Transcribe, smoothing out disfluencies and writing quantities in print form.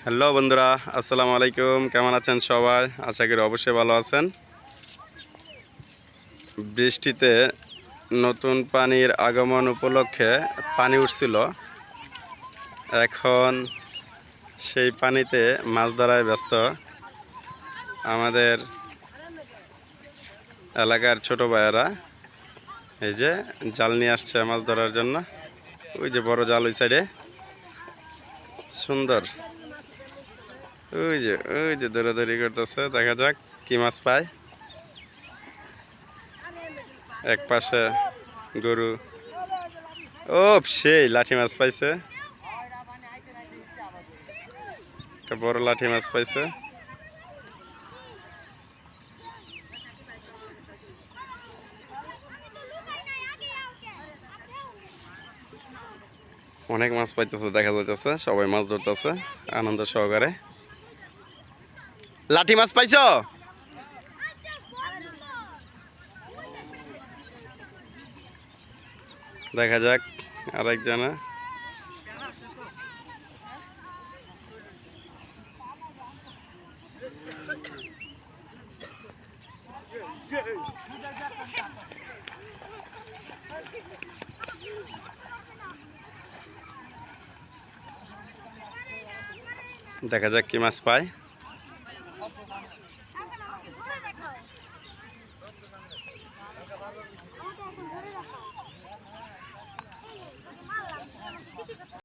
Hello বন্ধুরা, আসসালামু আলাইকুম। কেমন আছেন সবাই? আশা করি অবশ্যই ভালো আছেন। বৃষ্টিতে নতুন পানির আগমন উপলক্ষে পানি উঠছিল। এখন সেই পানিতে মাছ ধরায় ব্যস্ত আমাদের এলাকার ছোট ভাইয়েরা। এই যে জাল নিয়ে আসছে মাছ ধরার জন্য। ওই যে বড় জাল ওই সাইডে, সুন্দর। ওই যে দৌড়াদৌড়ি করতেছে, দেখা যাক কি মাছ পায়। এক পাশে গরু। ও, সেই লাঠি মাছ পাইছে, একটা বড় লাঠি মাছ পাইছে। অনেক মাছ পাইতেছে, দেখা যাইতেছে সবাই মাছ ধরতেছে আনন্দ সহকারে। লাঠি মাছ পাইছো? দেখা যাক আরেকজনে। দেখা যাক কি মাছ পায়।